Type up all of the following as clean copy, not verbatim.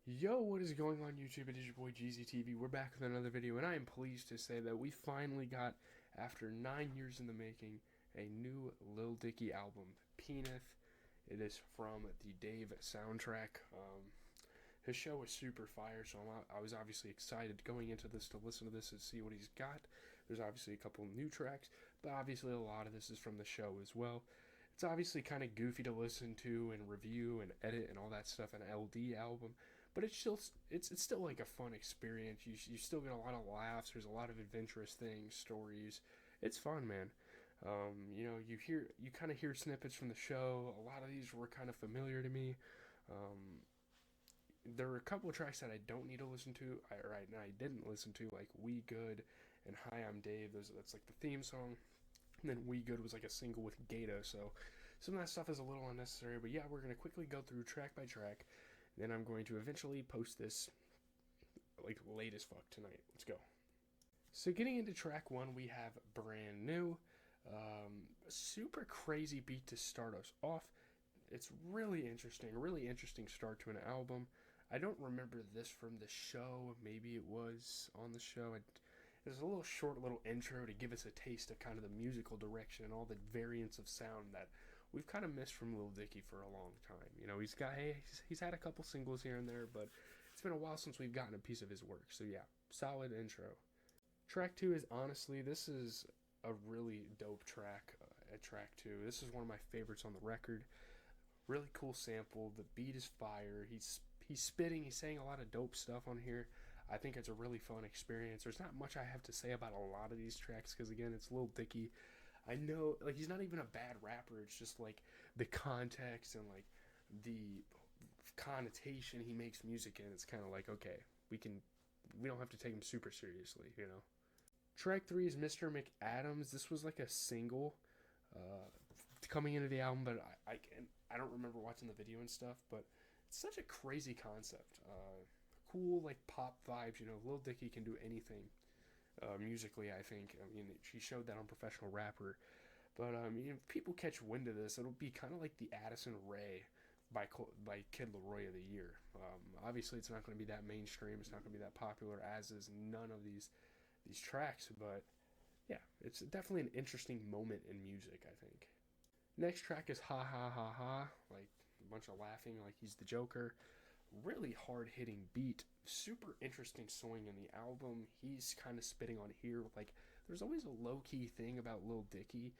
Yo, what is going on YouTube? It is your boy GZTV. We're back with another video, and I am pleased to say that we finally got, after 9 years in the making, a new Lil Dicky album, Penith. It is from the Dave soundtrack. His show was super fire, so I was obviously excited going into this to listen to this and see what he's got. There's obviously a couple new tracks, but obviously a lot of this is from the show as well. It's obviously kind of goofy to listen to and review and edit and all that stuff, an LD album, but it's still like a fun experience. You still get a lot of laughs. There's a lot of adventurous things, stories. It's fun, man. You kind of hear snippets from the show. A lot of these were kind of familiar to me. Um, there were a couple of tracks that I don't need to listen to. I didn't listen to, like We Good and Hi, I'm Dave. That's like the theme song. And then We Good was like a single with Gato, so some of that stuff is a little unnecessary. But yeah, we're gonna quickly go through track by track. Then I'm going to eventually post this like late as fuck tonight. Let's go. So getting into track one, we have Brand New. Super crazy beat to start us off. It's really interesting start to an album. I don't remember this from the show. Maybe it was on the show. There's a little short little intro to give us a taste of kind of the musical direction and all the variants of sound that we've kind of missed from Lil Dicky for a long time. You know, he's had a couple singles here and there, but it's been a while since we've gotten a piece of his work. So yeah, solid intro. Track two is honestly, this is a really dope track. At track two, this is one of my favorites on the record. Really cool sample. The beat is fire. He's spitting. He's saying a lot of dope stuff on here. I think it's a really fun experience. There's not much I have to say about a lot of these tracks because again, it's Lil Dicky. I know, like, he's not even a bad rapper. It's just like the context and like the connotation he makes music in. It's kind of like, okay, we don't have to take him super seriously, you know. Track three is Mr. McAdams. This was like a single coming into the album, but I don't remember watching the video and stuff. But it's such a crazy concept. Cool like pop vibes. You know, Lil Dicky can do anything musically. I think. I mean, she showed that on Professional Rapper. But if people catch wind of this, it'll be kind of like the Addison Rae by Kid Laroi of the year. Obviously, it's not going to be that mainstream. It's not going to be that popular, as is none of these tracks. But yeah, it's definitely an interesting moment in music, I think. Next track is Ha Ha Ha Ha, like a bunch of laughing, like he's the Joker. Really hard hitting beat, super interesting swing in the album. He's kind of spitting on here. Like, there's always a low key thing about Lil Dicky,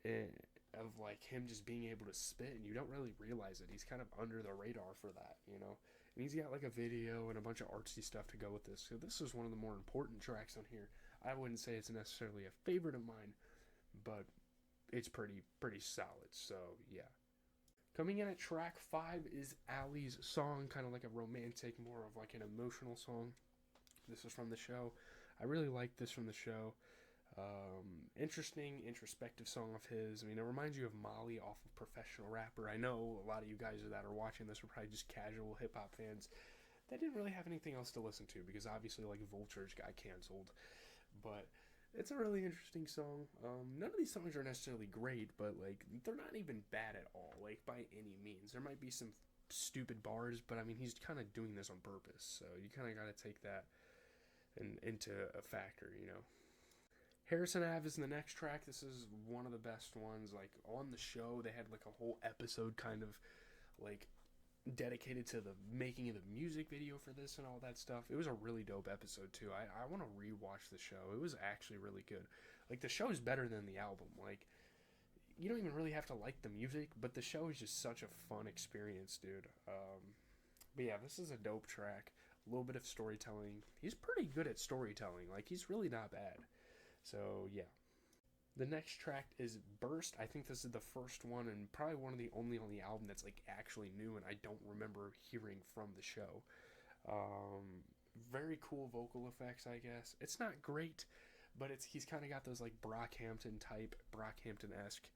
eh, of like him just being able to spit, and you don't really realize it. He's kind of under the radar for that, you know. And he's got like a video and a bunch of artsy stuff to go with this. So this is one of the more important tracks on here. I wouldn't say it's necessarily a favorite of mine, but it's pretty solid. So yeah. Coming in at track five is Ali's song, kind of like a romantic, more of like an emotional song. This is from the show. I really like this from the show. Interesting, introspective song of his. I mean, it reminds you of Molly off of Professional Rapper. I know a lot of you guys that are watching this are probably just casual hip hop fans that didn't really have anything else to listen to because obviously, like, Vultures got canceled. But it's a really interesting song. None of these songs are necessarily great, but like they're not even bad at all, like by any means. There might be some stupid bars, but I mean he's kind of doing this on purpose, so you kind of got to take that into a factor, you know. Harrison Ave is in the next track. This is one of the best ones. Like on the show, they had like a whole episode kind of like dedicated to the making of the music video for this and all that stuff. It was a really dope episode too. I want to rewatch the show. It was actually really good. Like the show is better than the album. Like you don't even really have to like the music, but the show is just such a fun experience, dude. But yeah, this is a dope track. A little bit of storytelling. He's pretty good at storytelling. Like he's really not bad. So yeah. The next track is Burst. I think this is the first one and probably one of the only on the album that's like actually new and I don't remember hearing from the show. Very cool vocal effects, I guess. It's not great, but he's kind of got those like Brockhampton-esque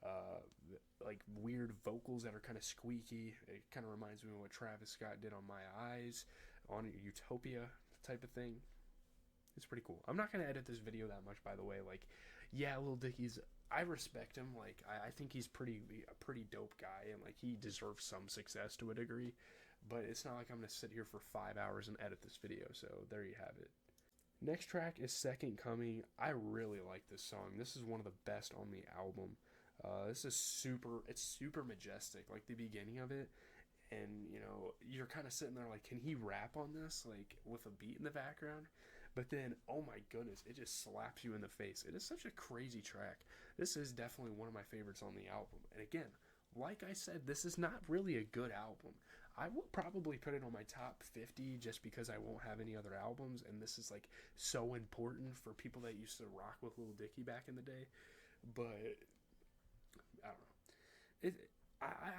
uh, like weird vocals that are kind of squeaky. It kind of reminds me of what Travis Scott did on My Eyes, on Utopia type of thing. It's pretty cool. I'm not gonna edit this video that much, by the way. Like, yeah, Lil Dicky's. I respect him. Like, I think he's a pretty dope guy, and like he deserves some success to a degree. but it's not like I'm going to sit here for 5 hours and edit this video, so there you have it. Next track is Second Coming. I really like this song. This is one of the best on the album. This is it's super majestic, like the beginning of it. And, you know, you're kind of sitting there like, can he rap on this? Like, with a beat in the background? But then, oh my goodness, it just slaps you in the face. It is such a crazy track. This is definitely one of my favorites on the album. And again, like I said, this is not really a good album. I will probably put it on my top 50 just because I won't have any other albums. And this is, like, so important for people that used to rock with Lil Dicky back in the day. But, I don't know.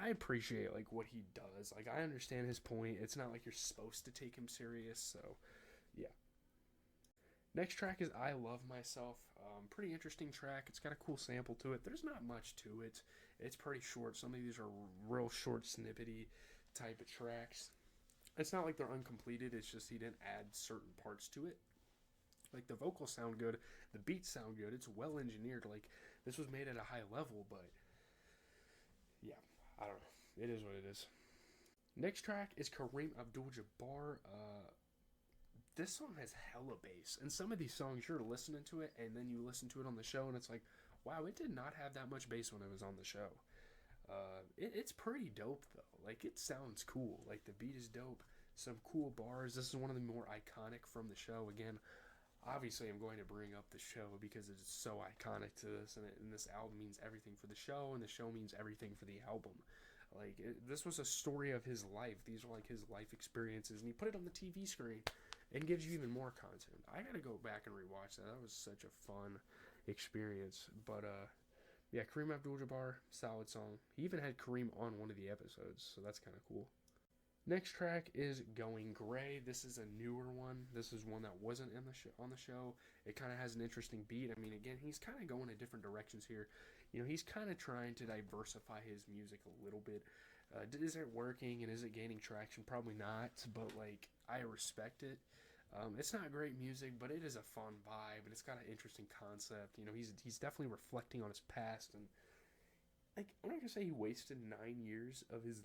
I appreciate, like, what he does. Like, I understand his point. It's not like you're supposed to take him serious, so, yeah. Next track is I Love Myself. Pretty interesting track. It's got a cool sample to it. There's not much to it. It's pretty short. Some of these are real short, snippety type of tracks. It's not like they're uncompleted. It's just he didn't add certain parts to it. Like, the vocals sound good. The beats sound good. It's well engineered. Like, this was made at a high level, but yeah, I don't know. It is what it is. Next track is Kareem Abdul-Jabbar. This song has hella bass. And some of these songs, you're listening to it, and then you listen to it on the show, and it's like, wow, it did not have that much bass when it was on the show. It's pretty dope, though. Like, it sounds cool. Like, the beat is dope. Some cool bars. This is one of the more iconic from the show. Again, obviously I'm going to bring up the show because it's so iconic to this, and this album means everything for the show, and the show means everything for the album. Like, this was a story of his life. These are, like, his life experiences, and he put it on the TV screen and gives you even more content. I gotta go back and rewatch that. That was such a fun experience. But, yeah, Kareem Abdul-Jabbar, solid song. He even had Kareem on one of the episodes, so that's kind of cool. Next track is Going Gray. This is a newer one. This is one that wasn't on the show. It kind of has an interesting beat. I mean, again, he's kind of going in different directions here. You know, he's kind of trying to diversify his music a little bit. Is it working and is it gaining traction? Probably not, but, like, I respect it. It's not great music, but it is a fun vibe, and it's got an interesting concept. You know, he's definitely reflecting on his past, and, like, I'm not gonna say he wasted 9 years of his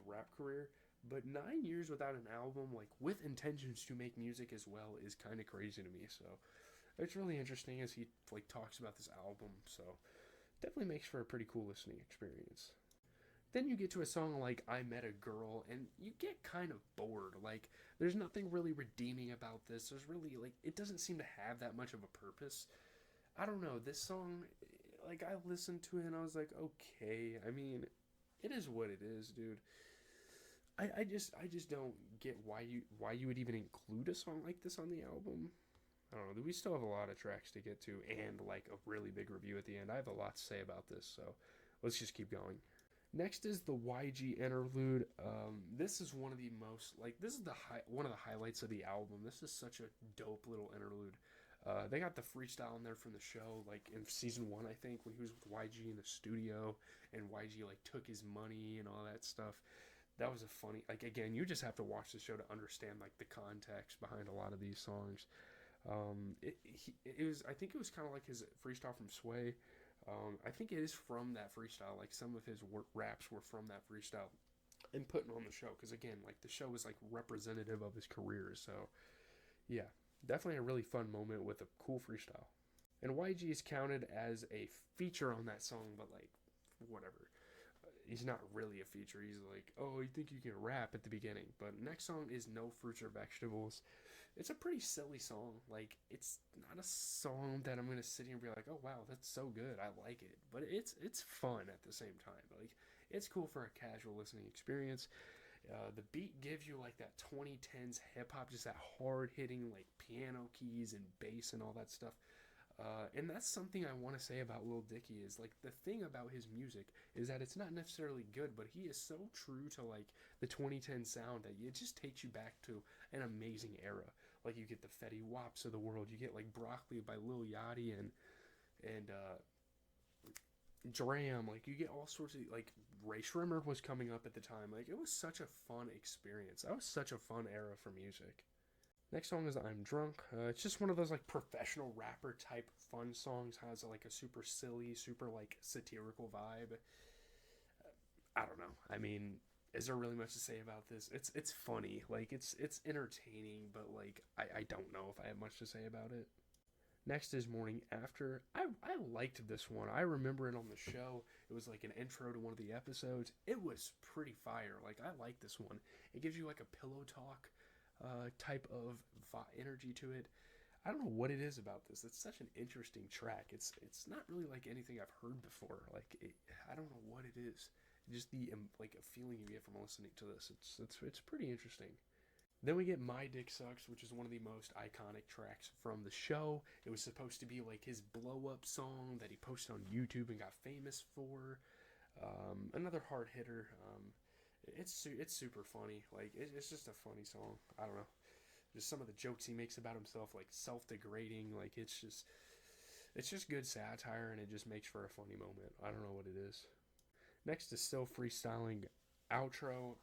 rap career, but 9 years without an album, like, with intentions to make music as well, is kind of crazy to me. So it's really interesting as he, like, talks about this album. So definitely makes for a pretty cool listening experience. Then you get to a song like I Met a Girl, and you get kind of bored. Like, there's nothing really redeeming about this. There's really, like, it doesn't seem to have that much of a purpose. I don't know. This song, like, I listened to it and I was like, okay. I mean, it is what it is, dude. I just don't get why you would even include a song like this on the album. I don't know. We still have a lot of tracks to get to and, like, a really big review at the end. I have a lot to say about this, so let's just keep going. Next is the YG interlude. This is one of the most, like, this is one of the highlights of the album. This is such a dope little interlude. They got the freestyle in there from the show, like, in season 1, I think, when he was with YG in the studio, and YG, like, took his money and all that stuff. That was a funny, like, again, you just have to watch the show to understand, like, the context behind a lot of these songs. I think it was kind of like his freestyle from Sway. I think it is from that freestyle. Like, some of his raps were from that freestyle and putting on the show. Because, again, like, the show was, like, representative of his career. So, yeah, definitely a really fun moment with a cool freestyle. And YG is counted as a feature on that song, but, like, whatever. He's not really a feature. He's like, oh, you think you can rap at the beginning. But next song is No Fruits or Vegetables. It's a pretty silly song. Like, it's not a song that I'm going to sit here and be like, oh, wow, that's so good. I like it. But it's fun at the same time. Like, it's cool for a casual listening experience. The beat gives you, like, that 2010s hip-hop, just that hard-hitting, like, piano keys and bass and all that stuff. And that's something I want to say about Lil Dicky is, like, the thing about his music is that it's not necessarily good, but he is so true to, like, the 2010 sound that it just takes you back to an amazing era. Like, you get the Fetty Waps of the world, you get, like, Broccoli by Lil Yachty and Dram, like, you get all sorts of, like, Ray Shrimmer was coming up at the time. Like, it was such a fun experience. That was such a fun era for music. Next song is I'm Drunk. It's just one of those, like, professional rapper type fun songs. Has, like, a super silly, super, like, satirical vibe. I don't know. I mean, Is there really much to say about this? It's funny, like it's entertaining, but like I don't know if I have much to say about it. Next is Morning After. I liked this one. I remember it on the show. It was like an intro to one of the episodes. It was pretty fire. Like, I like this one. It gives you like a pillow talk type of energy to it. I don't know what it is about this. It's such an interesting track. It's not really like anything I've heard before. I don't know what it is. Just the like a feeling you get from listening to this. It's pretty interesting. Then we get My Dick Sucks, which is one of the most iconic tracks from the show. It was supposed to be like his blow-up song that he posted on YouTube and got famous for. Another hard hitter. It's super funny. Like, it's just a funny song. I don't know. Just some of the jokes he makes about himself, like self-degrading. Like, it's just good satire, and it just makes for a funny moment. I don't know what it is. Next is Still Freestyling Outro.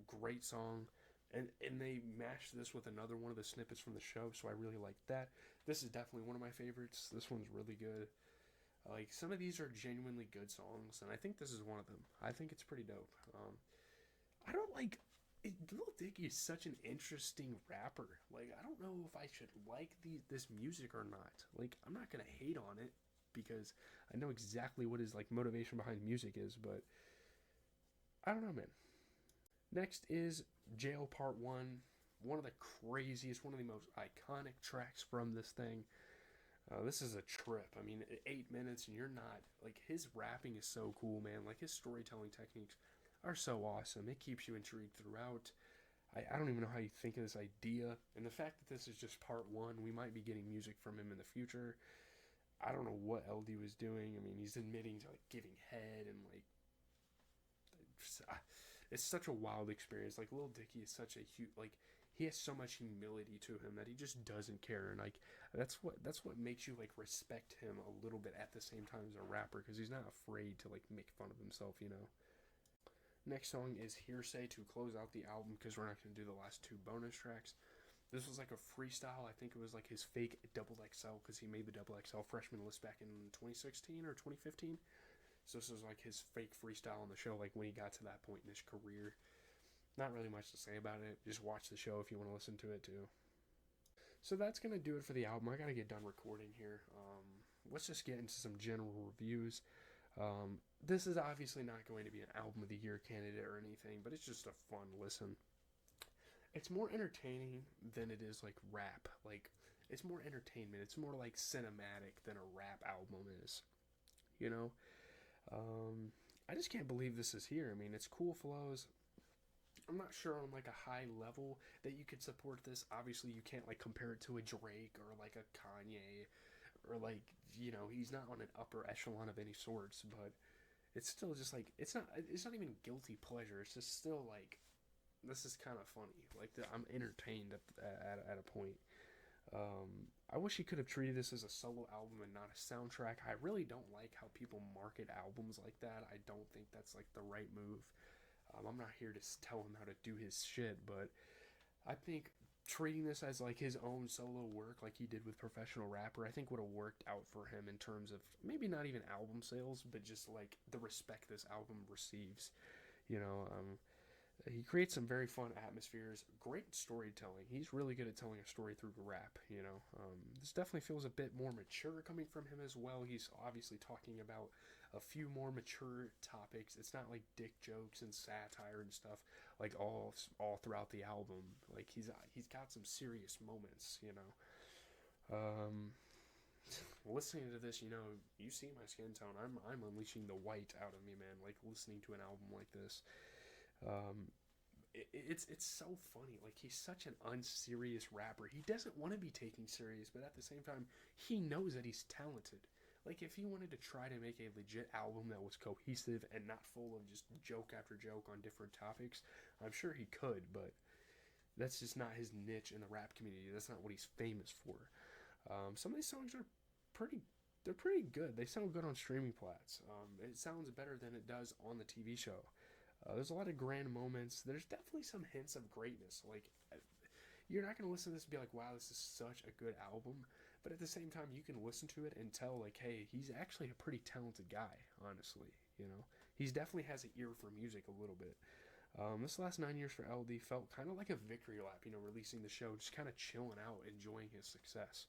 Great song. And they mashed this with another one of the snippets from the show, so I really like that. This is definitely one of my favorites. This one's really good. Like, some of these are genuinely good songs, and I think this is one of them. I think it's pretty dope. I don't like... Lil Dicky is such an interesting rapper. Like, I don't know if I should like this music or not. Like, I'm not going to hate on it, because I know exactly what his, like, motivation behind music is, but... I don't know, man. Next is Jail Part 1. One of the craziest, one of the most iconic tracks from this thing. This is a trip. I mean, 8 minutes and you're not... Like, his rapping is so cool, man. Like, his storytelling techniques are so awesome. It keeps you intrigued throughout. I don't even know how you think of this idea. And the fact that this is just Part 1, we might be getting music from him in the future. I don't know what LD was doing. I mean, he's admitting to, like, giving head and, like... It's such a wild experience. Like, Lil Dicky is such a huge, like, he has so much humility to him that he just doesn't care. And, like, that's what makes you, like, respect him a little bit at the same time as a rapper, because he's not afraid to, like, make fun of himself, you know. Next song is Hearsay to close out the album, because we're not going to do the last 2 bonus tracks. This was like a freestyle. I think it was like his fake XXL, because he made the XXL freshman list back in 2016 or 2015. So this was like his fake freestyle on the show, like when he got to that point in his career. Not really much to say about it. Just watch the show if you want to listen to it too. So that's going to do it for the album. I got to get done recording here. Let's just get into some general reviews. This is obviously not going to be an album of the year candidate or anything, but it's just a fun listen. It's more entertaining than it is like rap. Like, it's more entertainment. It's more like cinematic than a rap album is. You know? I just can't believe this is here. I mean, it's cool flows. I'm not sure on like a high level that you could support this. Obviously, you can't like compare it to a Drake or like a Kanye or like, you know, he's not on an upper echelon of any sorts, but it's still just like, it's not even guilty pleasure. It's just still like, this is kind of funny. Like, I'm entertained at a point. I wish he could have treated this as a solo album and not a soundtrack. I really don't like how people market albums like that. I don't think that's like the right move. I'm not here to tell him how to do his shit, but I think treating this as like his own solo work like he did with Professional Rapper, I think would have worked out for him in terms of maybe not even album sales, but just like the respect this album receives. You know, he creates some very fun atmospheres, great storytelling. He's really good at telling a story through rap, you know. This definitely feels a bit more mature coming from him as well. He's obviously talking about a few more mature topics. It's not like dick jokes and satire and stuff like all throughout the album. Like, he's got some serious moments, you know. Listening to this, you know, you see my skin tone. I'm unleashing the white out of me, man. Like, listening to an album like this. It's so funny. Like, he's such an unserious rapper. He doesn't want to be taken serious, but at the same time, he knows that he's talented. Like, if he wanted to try to make a legit album that was cohesive and not full of just joke after joke on different topics, I'm sure he could, but that's just not his niche in the rap community. That's not what he's famous for. Some of these songs are pretty good. They sound good on streaming plats. It sounds better than it does on the TV show. There's a lot of grand moments. There's definitely some hints of greatness. Like, you're not going to listen to this and be like, wow, this is such a good album. But at the same time, you can listen to it and tell, like, hey, he's actually a pretty talented guy, honestly. You know, he definitely has an ear for music a little bit. This last 9 years for LD felt kind of like a victory lap, releasing the show, just kind of chilling out, enjoying his success.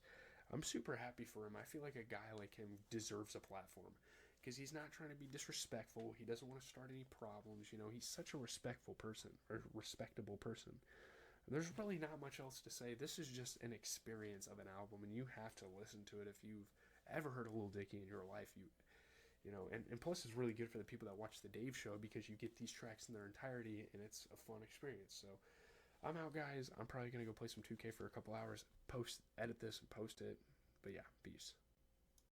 I'm super happy for him. I feel like a guy like him deserves a platform because he's not trying to be disrespectful. He doesn't want to start any problems. He's such a respectful person, or respectable person. There's really not much else to say. This is just an experience of an album, and you have to listen to it if you've ever heard of Lil Dicky in your life. And plus it's really good for the people that watch the Dave show because you get these tracks in their entirety, and it's a fun experience. So I'm out, guys. I'm probably going to go play some 2K for a couple hours, edit this and post it. But yeah, peace.